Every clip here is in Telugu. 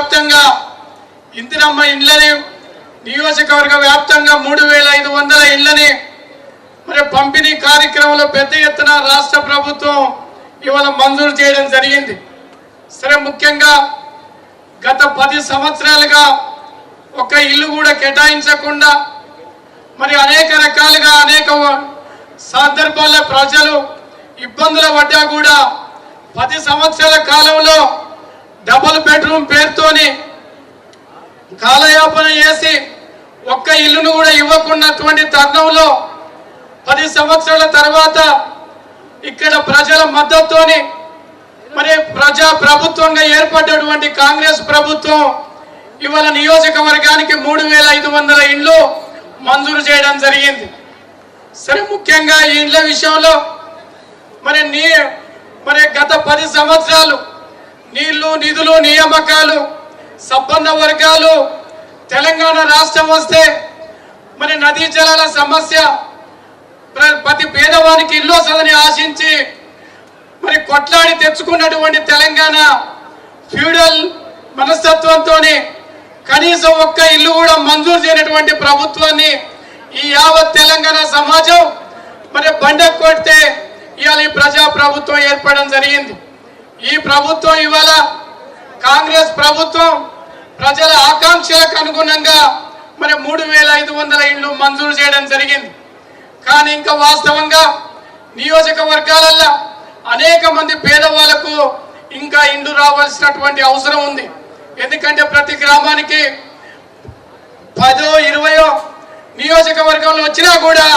వ్యాప్తంగా ఇందిరమ్మ ఇండ్లని, నియోజకవర్గ వ్యాప్తంగా 3500 ఇండ్లని మరి పంపిణీ కార్యక్రమంలో పెద్ద ఎత్తున రాష్ట్ర ప్రభుత్వం ఇవాళ మంజూరు చేయడం జరిగింది. సరే, ముఖ్యంగా గత 10 సంవత్సరాలుగా ఒక్క ఇల్లు కూడా కేటాయించకుండా మరి అనేక రకాలుగా అనేక సందర్భాల్లో ప్రజలు ఇబ్బందుల పడ్డా కూడా 10 సంవత్సరాల కాలంలో డబుల్ బెడ్రూమ్ పేరుతోని కాలయాపన చేసి ఒక్క ఇల్లును కూడా ఇవ్వకున్నటువంటి తరుణంలో 10 సంవత్సరాల తర్వాత ఇక్కడ ప్రజల మద్దతుతోని మరి ప్రజా ప్రభుత్వంగా ఏర్పడ్డటువంటి కాంగ్రెస్ ప్రభుత్వం ఇవాళ నియోజకవర్గానికి 3500 ఇండ్లు మంజూరు చేయడం జరిగింది. సరే, ముఖ్యంగా ఈ ఇండ్ల విషయంలో మరి గత 10 సంవత్సరాలు నీళ్లు, నిధులు, నియామకాలు, సంపన్న వర్గాలు తెలంగాణ రాష్ట్రం వస్తే మరి నదీ జలాల సమస్య, ప్రతి పేదవానికి ఇల్లు వస్తుందని ఆశించి మరి కొట్లాడి తెచ్చుకున్నటువంటి తెలంగాణ ఫ్యూడల్ మనస్తత్వంతో కనీసం ఒక్క ఇల్లు కూడా మంజూరు చేయనటువంటి ప్రభుత్వాన్ని ఈ యావత్ తెలంగాణ సమాజం మరి బండకు కొడితే ఇవాళ ఈ ప్రజా ప్రభుత్వం ఏర్పడడం జరిగింది. ఈ ప్రభుత్వం ఇవాళ కాంగ్రెస్ ప్రభుత్వం ప్రజల ఆకాంక్షలకు అనుగుణంగా మరి 3500 ఇండ్లు మంజూరు చేయడం జరిగింది. కానీ ఇంకా వాస్తవంగా నియోజకవర్గాలలో అనేక మంది పేదవాళ్లకు ఇంకా ఇండ్లు రావాల్సినటువంటి అవసరం ఉంది. ఎందుకంటే ప్రతి గ్రామానికి 10-20 నియోజకవర్గంలో వచ్చినా కూడా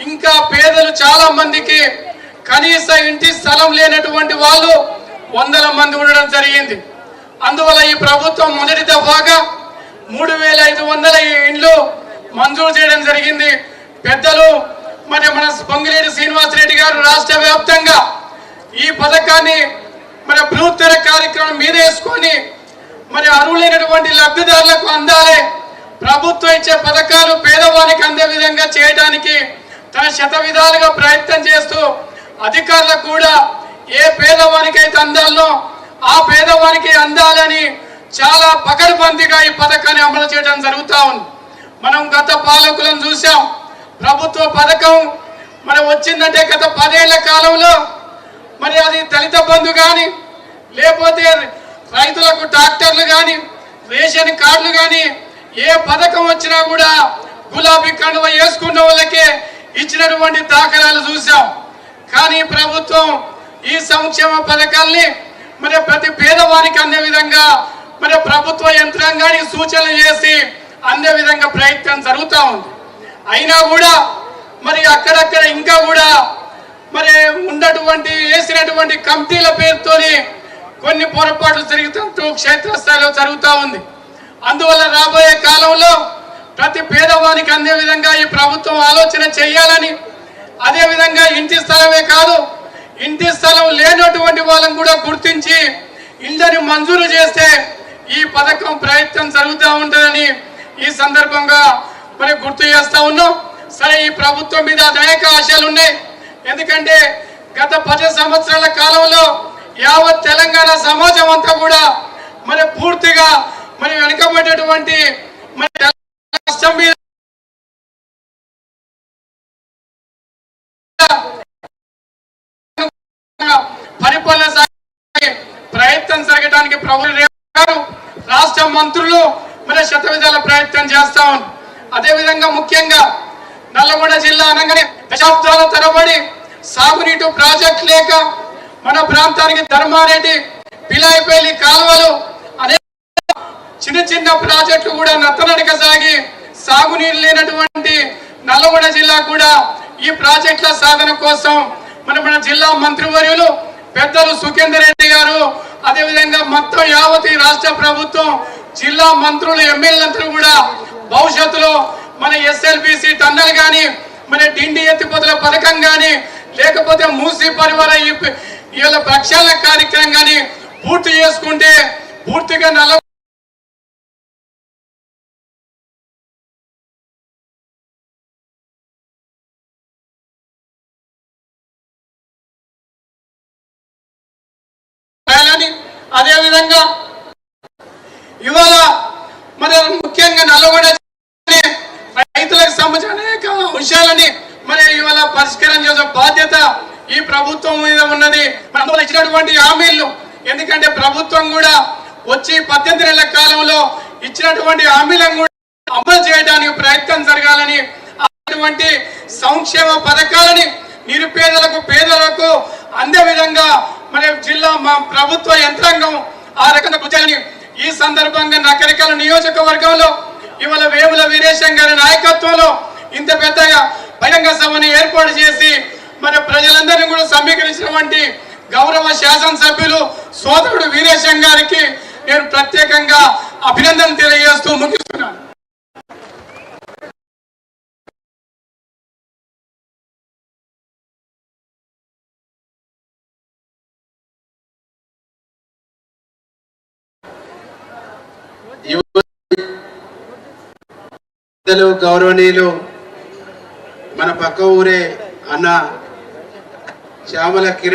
ఇంకా పేదలు చాలా మందికి కనీస ఇంటి స్థలం లేనటువంటి వాళ్ళు 100 మంది ఉండడం జరిగింది. అందువల్ల ఈ ప్రభుత్వం మొదటి దఫాగా 3500 ఇండ్లు మంజూరు చేయడం జరిగింది. పెద్దలు మరి మన పొంగిలేటి శ్రీనివాసరెడ్డి గారు రాష్ట్ర వ్యాప్తంగా ఈ పథకాన్ని మరి బృహత్తర కార్యక్రమం మీద వేసుకొని మరి అర్హులైనటువంటి లబ్ధిదారులకు అందాలి, ప్రభుత్వం ఇచ్చే పథకాలు పేదవానికి అందే విధంగా చేయడానికి తన శత విధాలుగా ప్రయత్నం చేస్తూ అధికారులకు కూడా ఏ పేదవానికైతే అందాలో ఆ పేదవానికి అందాలని చాలా పకడ్బందీగా ఈ పథకాన్ని అమలు చేయడం జరుగుతూ ఉంది. మనం గత పాలకులను చూసాం. ప్రభుత్వ పథకం మరి వచ్చిందంటే గత 10 ఏళ్ల కాలంలో మరి అది దళిత బంధు కానీ, లేకపోతే రైతులకు ట్రాక్టర్లు కానీ, రేషన్ కార్డులు కానీ, ఏ పథకం వచ్చినా కూడా గులాబీ కండువ వేసుకున్న వాళ్ళకే ఇచ్చినటువంటి దాఖలాలు చూసాం. కానీ ప్రభుత్వం ఈ సంక్షేమ పథకాల్ని మరి ప్రతి పేదవానికి అందే విధంగా మరి ప్రభుత్వ యంత్రాంగానికి సూచనలు చేసి అందే విధంగా ప్రయత్నం జరుగుతూ ఉంది. అయినా కూడా మరి అక్కడక్కడ ఇంకా కూడా మరి ఉన్నటువంటి వేసినటువంటి కమిటీల పేరుతోని కొన్ని పొరపాట్లు జరుగుతూ క్షేత్రస్థాయిలో జరుగుతూ ఉంది. అందువల్ల రాబోయే కాలంలో ప్రతి పేదవానికి అందే విధంగా ఈ ప్రభుత్వం ఆలోచన చేయాలని, అదేవిధంగా ఇంటి స్థలమే కాదు ఇంటి స్థలం లేనటువంటి వాళ్ళని కూడా గుర్తించి ఇళ్ళని మంజూరు చేస్తే ఈ పథకం ప్రయత్నం జరుగుతూ ఉంటుందని ఈ సందర్భంగా మరి గుర్తు చేస్తా ఉన్నాం. సరే, ఈ ప్రభుత్వం మీద అనేక ఆశలు ఉన్నాయి. ఎందుకంటే గత 10 సంవత్సరాల కాలంలో యావత్ తెలంగాణ సమాజం అంతా కూడా మరి పూర్తిగా మరి వెనుకబడ్డటువంటి మరి రాష్ట్రం మీద పరిపాలన సాగే ప్రయత్నం జరగడానికి ప్రభుత్వం రాష్ట్ర మంత్రులు మరి శత విధాల ప్రయత్నం చేస్తా ఉన్నారు. అదేవిధంగా ముఖ్యంగా నల్లగొండ జిల్లా అనగానే దశాబ్దాల తరబడి సాగునీటి ప్రాజెక్ట్ లేక మన ప్రాంతానికి ధర్మారెడ్డి, పిలాయిపల్లి కాలువలు అనేక చిన్న చిన్న ప్రాజెక్టులు కూడా నత్తనడక సాగి సాగునీరు లేనటువంటి నల్లగొండ జిల్లా కూడా ఈ ప్రాజెక్టుల సాధన కోసం మన జిల్లా మంత్రివర్యులు పెద్దలు సుఖేందర్ రెడ్డి గారు, అదేవిధంగా మొత్తం యావత్ రాష్ట్ర ప్రభుత్వం, జిల్లా మంత్రులు, ఎమ్మెల్యేలందరూ కూడా భవిష్యత్తులో మన ఎస్ఎల్బిసి టన్నల్ కానీ, మన డిండి ఎత్తిపోతల పథకం కానీ, లేకపోతే మూసీ పరివార ఇవాళ ప్రక్షాళన కార్యక్రమం కానీ పూర్తి చేసుకుంటే పూర్తిగా అదేవిధంగా యువ ప్రభుత్వం కూడా వచ్చి 18 నెలల కాలంలో ఇచ్చినటువంటి హామీలను కూడా అమలు చేయడానికి ప్రయత్నం జరగాలని, అటువంటి సంక్షేమ పథకాలని నిరుపేదలకు పేదలకు అందే విధంగా మరి జిల్లా మా ప్రభుత్వ యంత్రాంగం ఆ రకంగా కృషి. ఈ సందర్భంగా నకరికల్ నియోజకవర్గంలో ఇవాళ వేముల వీరేశం గారి నాయకత్వంలో ఇంత పెద్దగా బహిరంగ సభను ఏర్పాటు చేసి మరి ప్రజలందరినీ కూడా సమీకరించినటువంటి గౌరవ శాసనసభ్యులు సోదరుడు వీరేశం గారికి నేను ప్రత్యేకంగా అభినందన తెలియజేస్తూ ముగిస్తున్నాను. గౌరవనీయులు మన పక్క ఊరే అన్న శ్యామల కిరణ్